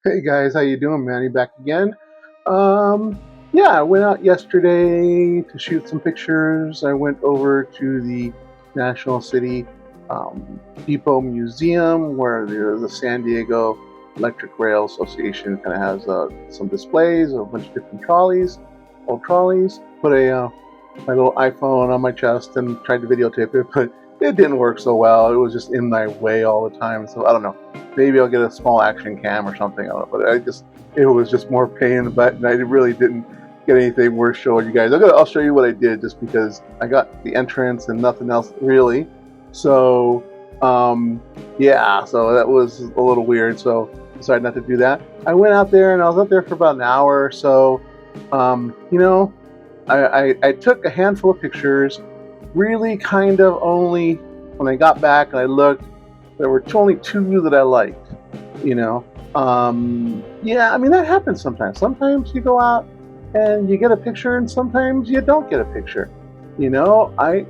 Hey guys, how you doing? Manny back again. Um, yeah, I went out yesterday to shoot some pictures. I went over to the National City Depot Museum, where the San Diego Electric Rail Association kind of has some displays of a bunch of different trolleys, old trolleys. Put my little iPhone on my chest and tried to videotape it, but it didn't work so well. It was just in my way all the time. So I don't know. Maybe I'll get a small action cam or something. I don't know, but it was just more pain in the butt, and I really didn't get anything worth showing you guys. I'll show you what I did just because I got the entrance and nothing else really. So yeah, so that was a little weird. So I decided not to do that. I went out there and I was out there for about an hour or so. You know, I took a handful of pictures, really kind of only when I got back and I looked, there were only two that I liked, you know. Yeah, I mean, that happens sometimes. Sometimes you go out and you get a picture and sometimes you don't get a picture. You know, I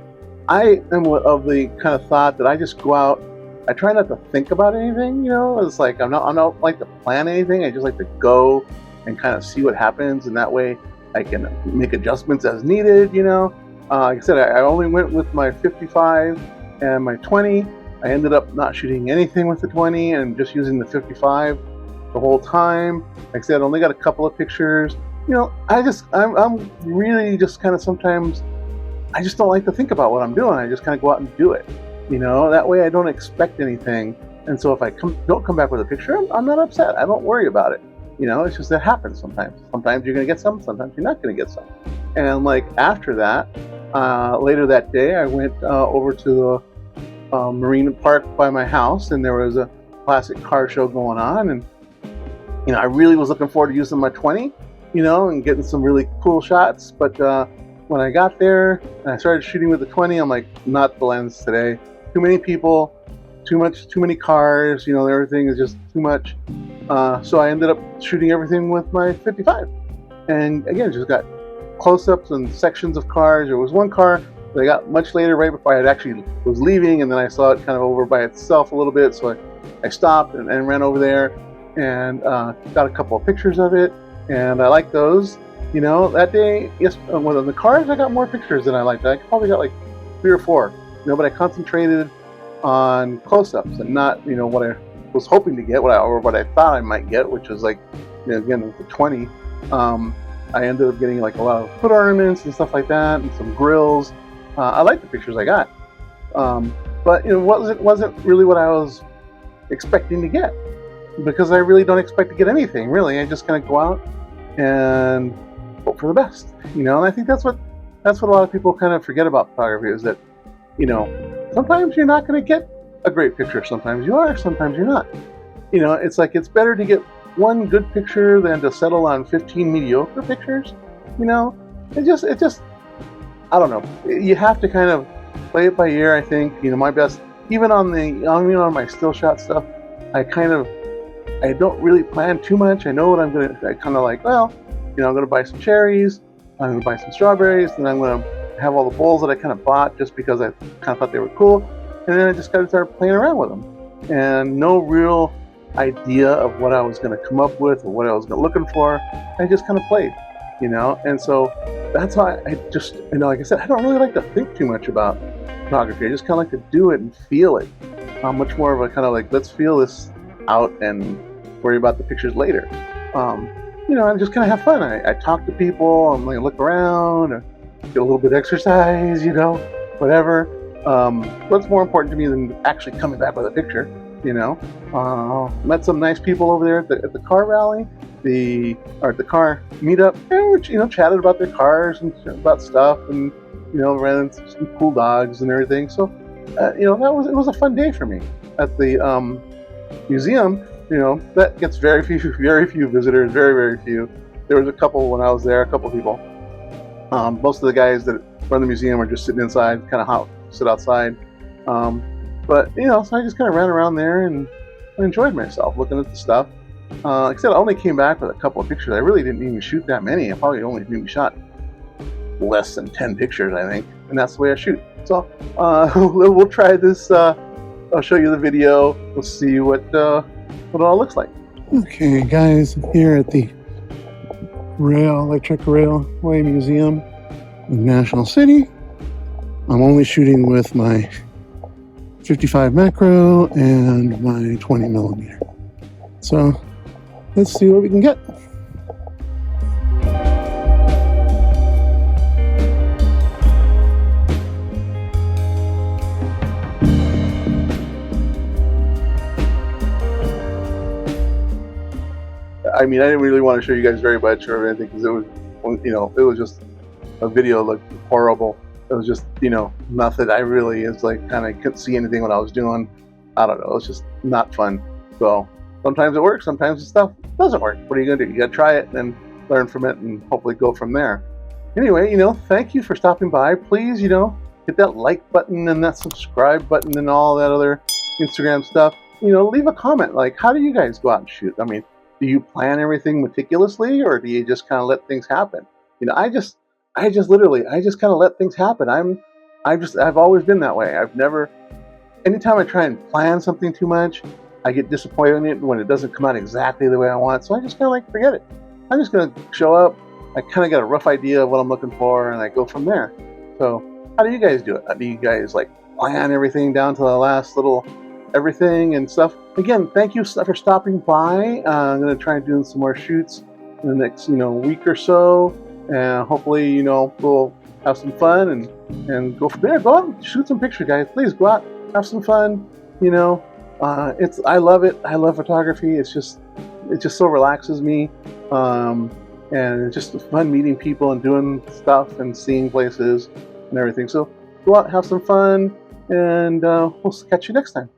am of the kind of thought that I just go out. I try not to think about anything, you know. It's like I don't like to plan anything. I just like to go and kind of see what happens, and that way I can make adjustments as needed, you know. Like I said, I only went with my 55 and my 20. I ended up not shooting anything with the 20 and just using the 55 the whole time. Like I said, I only got a couple of pictures. You know, I'm really just kind of sometimes I just don't like to think about what I'm doing. I just kind of go out and do it. You know, that way I don't expect anything. And so if I don't come back with a picture, I'm not upset. I don't worry about it. You know, it's just that happens sometimes. Sometimes you're going to get some, sometimes you're not going to get some. And like after that, later that day, I went over to the Marina Park by my house, and there was a classic car show going on. And, you know, I really was looking forward to using my 20, you know, and getting some really cool shots. But when I got there and I started shooting with the 20, I'm like, not the lens today. Too many people, too many cars, you know, everything is just too much. So I ended up shooting everything with my 55. And again, just got close-ups and sections of cars. There was one car that I got much later, right before I had actually was leaving, and then I saw it kind of over by itself a little bit, so I stopped and ran over there and got a couple of pictures of it, and I liked those. You know, that day, yes, with the cars, I got more pictures than I liked. I probably got like 3 or 4, you know, but I concentrated on close-ups and not, you know, what I was hoping to get, what I thought I might get, which was like, you know, again, with the 20. I ended up getting like a lot of hood ornaments and stuff like that, and some grills. I like the pictures I got, but you know, it wasn't really what I was expecting to get, because I really don't expect to get anything. Really, I just kind of go out and hope for the best, you know. And I think that's what a lot of people kind of forget about photography, is that, you know, sometimes you're not going to get a great picture. Sometimes you are, sometimes you're not. You know, it's like it's better to get one good picture than to settle on 15 mediocre pictures. You know, it just I don't know. You have to kind of play it by ear, I think. You know, my best, even on my still shot stuff, I don't really plan too much. I know what I kind of like, well, you know, I'm going to buy some cherries, I'm going to buy some strawberries, and I'm going to have all the bowls that I kind of bought just because I kind of thought they were cool. And then I just got to start playing around with them. And no real idea of what I was going to come up with or what I was looking for. I just kind of played, you know. And so that's why I just, you know, like I said, I don't really like to think too much about photography. I just kind of like to do it and feel it. I'm much more of a kind of like, let's feel this out and worry about the pictures later. You know, I just kind of have fun. I talk to people, I'm like, look around, or get a little bit of exercise, you know, whatever. What's more important to me than actually coming back with a picture, you know? Met some nice people over there at the car rally, at the car meetup, and which, you know, chatted about their cars and about stuff, and, you know, ran into some cool dogs and everything. So, you know, it was a fun day for me at the museum. You know, that gets very few visitors, very, very few. There was a couple when I was there, a couple people. Most of the guys that run the museum are just sitting inside, kind of sit outside. But, you know, so I just kind of ran around there and I enjoyed myself looking at the stuff. Like I said, I only came back with a couple of pictures. I really didn't even shoot that many. I probably only maybe shot less than 10 pictures, I think. And that's the way I shoot. So we'll try this. I'll show you the video. We'll see what it all looks like. Okay, guys, here at the Electric Railway Museum in National City. I'm only shooting with my 55 macro and my 20 millimeter. So let's see what we can get. I mean, I didn't really want to show you guys very much or anything because it was, it was just a video that looked horrible. It was just, nothing. I really is like kind of couldn't see anything what I was doing. I don't know. It was just not fun. So sometimes it works. Sometimes the stuff doesn't work. What are you gonna do? You gotta try it and then learn from it and hopefully go from there. Anyway, thank you for stopping by. Please, hit that like button and that subscribe button and all that other Instagram stuff. Leave a comment. Like, how do you guys go out and shoot? I mean, do you plan everything meticulously or do you just kind of let things happen? I just literally kind of let things happen. I've always been that way. Anytime I try and plan something too much, I get disappointed when it doesn't come out exactly the way I want. So I just kind of like, forget it. I'm just going to show up. I kind of got a rough idea of what I'm looking for and I go from there. So how do you guys do it? Do you guys like plan everything down to the last little everything and stuff? Again, thank you for stopping by. I'm going to try and do some more shoots in the next, week or so. And hopefully, we'll have some fun and go from there. Go out and shoot some pictures, guys. Please go out, have some fun. I love it. I love photography. It just so relaxes me. And it's just fun meeting people and doing stuff and seeing places and everything. So go out, have some fun, and we'll catch you next time.